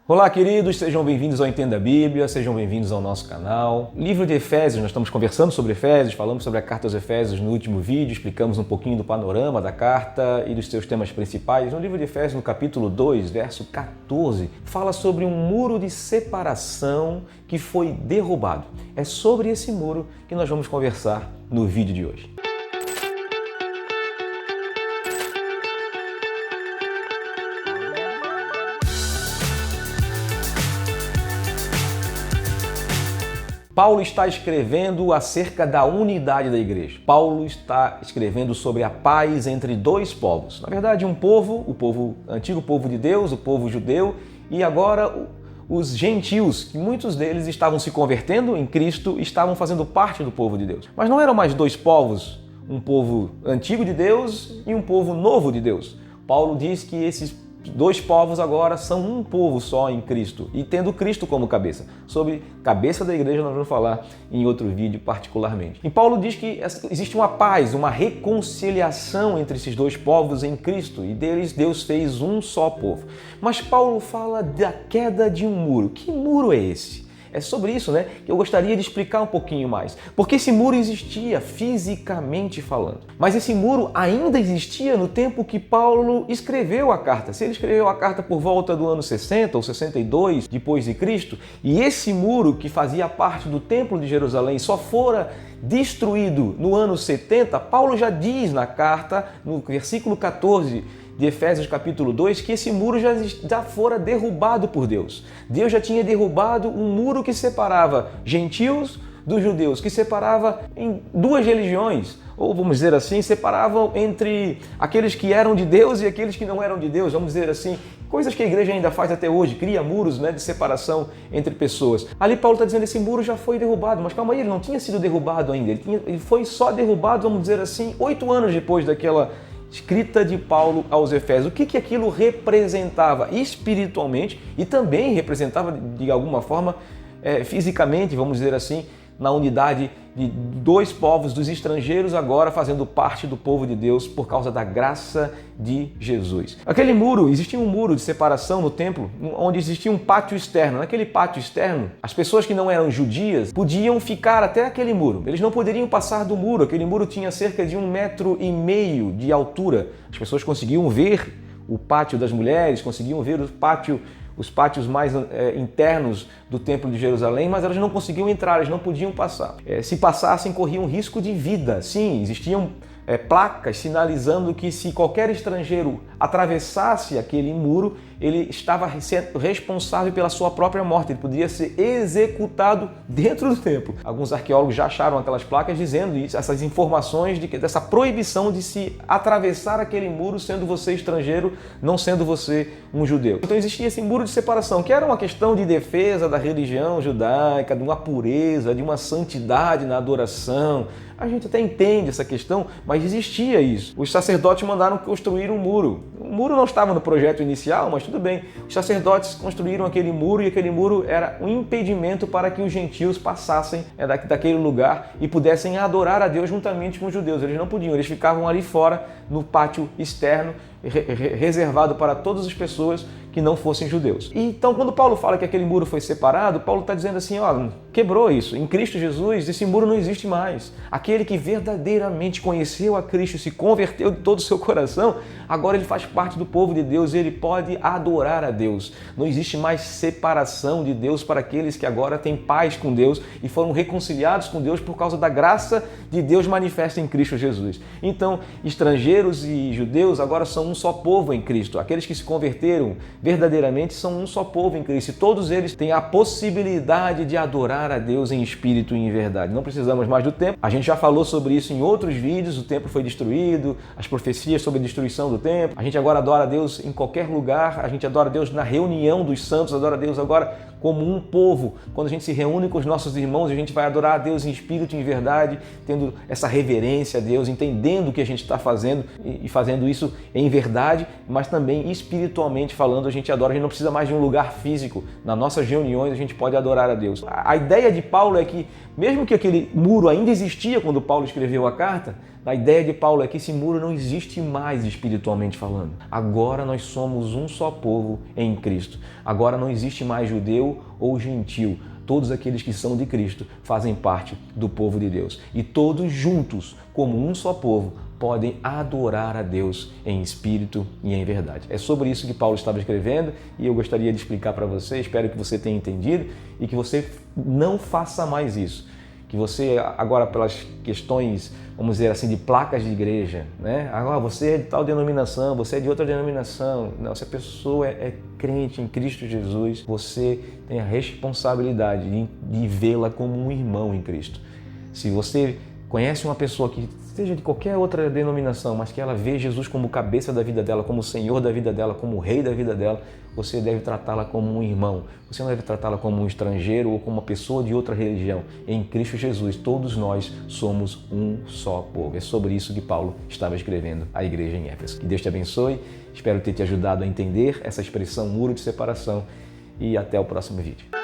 Olá, queridos, sejam bem-vindos ao Entenda a Bíblia, sejam bem-vindos ao nosso canal. Livro de Efésios, nós estamos conversando sobre Efésios, falamos sobre a carta aos Efésios no último vídeo, explicamos um pouquinho do panorama da carta e dos seus temas principais. No livro de Efésios, no capítulo 2, verso 14, fala sobre um muro de separação que foi derrubado. É sobre esse muro que nós vamos conversar no vídeo de hoje. Paulo está escrevendo acerca da unidade da igreja. Paulo está escrevendo sobre a paz entre dois povos. Na verdade, um povo, o antigo povo de Deus, o povo judeu, e agora os gentios, que muitos deles estavam se convertendo em Cristo, estavam fazendo parte do povo de Deus. Mas não eram mais dois povos, um povo antigo de Deus e um povo novo de Deus. Paulo diz que esses dois povos agora são um povo só em Cristo e tendo Cristo como cabeça. Sobre cabeça da igreja nós vamos falar em outro vídeo particularmente. E Paulo diz que existe uma paz, uma reconciliação entre esses dois povos em Cristo e deles Deus fez um só povo. Mas Paulo fala da queda de um muro. Que muro é esse? É sobre isso, que eu gostaria de explicar um pouquinho mais. Porque esse muro existia fisicamente falando. Mas esse muro ainda existia no tempo que Paulo escreveu a carta. Se ele escreveu a carta por volta do ano 60 ou 62 depois de Cristo, e esse muro que fazia parte do Templo de Jerusalém só fora destruído no ano 70, Paulo já diz na carta, no versículo 14, de Efésios capítulo 2, que esse muro já fora derrubado por Deus. Deus já tinha derrubado um muro que separava gentios dos judeus, que separava em duas religiões, ou vamos dizer assim, separavam entre aqueles que eram de Deus e aqueles que não eram de Deus, vamos dizer assim, coisas que a igreja ainda faz até hoje, cria muros de separação entre pessoas. Ali Paulo está dizendo que esse muro já foi derrubado, mas calma aí, ele não tinha sido derrubado ainda, ele foi só derrubado, vamos dizer assim, 8 anos depois daquela escrita de Paulo aos Efésios. O que aquilo representava espiritualmente e também representava de alguma forma fisicamente, vamos dizer assim, na unidade de dois povos, dos estrangeiros agora fazendo parte do povo de Deus por causa da graça de Jesus. Aquele muro, existia um muro de separação no templo, onde existia um pátio externo. Naquele pátio externo, as pessoas que não eram judias podiam ficar até aquele muro. Eles não poderiam passar do muro. Aquele muro tinha cerca de 1,5 metro de altura. As pessoas conseguiam ver o pátio das mulheres, conseguiam ver os pátios mais internos do Templo de Jerusalém, mas elas não conseguiam entrar, elas não podiam passar. Se passassem, corriam risco de vida. Sim, existiam placas sinalizando que se qualquer estrangeiro atravessasse aquele muro, ele estava responsável pela sua própria morte, ele poderia ser executado dentro do templo. Alguns arqueólogos já acharam aquelas placas dizendo isso, essas informações dessa proibição de se atravessar aquele muro sendo você estrangeiro, não sendo você um judeu. Então existia esse muro de separação, que era uma questão de defesa da religião judaica, de uma pureza, de uma santidade na adoração. A gente até entende essa questão, mas existia isso. Os sacerdotes mandaram construir um muro. O muro não estava no projeto inicial, mas tudo bem. Os sacerdotes construíram aquele muro e aquele muro era um impedimento para que os gentios passassem daquele lugar e pudessem adorar a Deus juntamente com os judeus. Eles não podiam, eles ficavam ali fora no pátio externo, reservado para todas as pessoas que não fossem judeus. E então, quando Paulo fala que aquele muro foi separado, Paulo está dizendo assim, quebrou isso. Em Cristo Jesus, esse muro não existe mais. Aquele que verdadeiramente conheceu a Cristo, se converteu de todo o seu coração, agora ele faz parte do povo de Deus e ele pode adorar a Deus. Não existe mais separação de Deus para aqueles que agora têm paz com Deus e foram reconciliados com Deus por causa da graça de Deus manifesta em Cristo Jesus. Então, estrangeiros e judeus agora são um só povo em Cristo. Aqueles que se converteram verdadeiramente são um só povo em Cristo. E todos eles têm a possibilidade de adorar a Deus em espírito e em verdade. Não precisamos mais do templo. A gente já falou sobre isso em outros vídeos. O templo foi destruído, as profecias sobre a destruição do templo. A gente agora adora a Deus em qualquer lugar. A gente adora a Deus na reunião dos santos, adora a Deus agora como um povo. Quando a gente se reúne com os nossos irmãos, a gente vai adorar a Deus em espírito e em verdade, tendo essa reverência a Deus, entendendo o que a gente está fazendo e fazendo isso em verdade, mas também espiritualmente falando, a gente adora, a gente não precisa mais de um lugar físico. Nas nossas reuniões a gente pode adorar a Deus. A ideia de Paulo é que, mesmo que aquele muro ainda existia quando Paulo escreveu a carta, a ideia de Paulo é que esse muro não existe mais espiritualmente falando. Agora nós somos um só povo em Cristo. Agora não existe mais judeu ou gentil. Todos aqueles que são de Cristo fazem parte do povo de Deus. E todos juntos, como um só povo, podem adorar a Deus em espírito e em verdade. É sobre isso que Paulo estava escrevendo e eu gostaria de explicar para você, espero que você tenha entendido e que você não faça mais isso. Que você, agora pelas questões, vamos dizer assim, de placas de igreja, né? Agora você é de tal denominação, você é de outra denominação. Não, se a pessoa é crente em Cristo Jesus, você tem a responsabilidade de vê-la como um irmão em Cristo. Se você conhece uma pessoa que seja de qualquer outra denominação, mas que ela vê Jesus como cabeça da vida dela, como Senhor da vida dela, como Rei da vida dela, você deve tratá-la como um irmão. Você não deve tratá-la como um estrangeiro ou como uma pessoa de outra religião. Em Cristo Jesus, todos nós somos um só povo. É sobre isso que Paulo estava escrevendo à igreja em Éfeso. Que Deus te abençoe. Espero ter te ajudado a entender essa expressão muro de separação e até o próximo vídeo.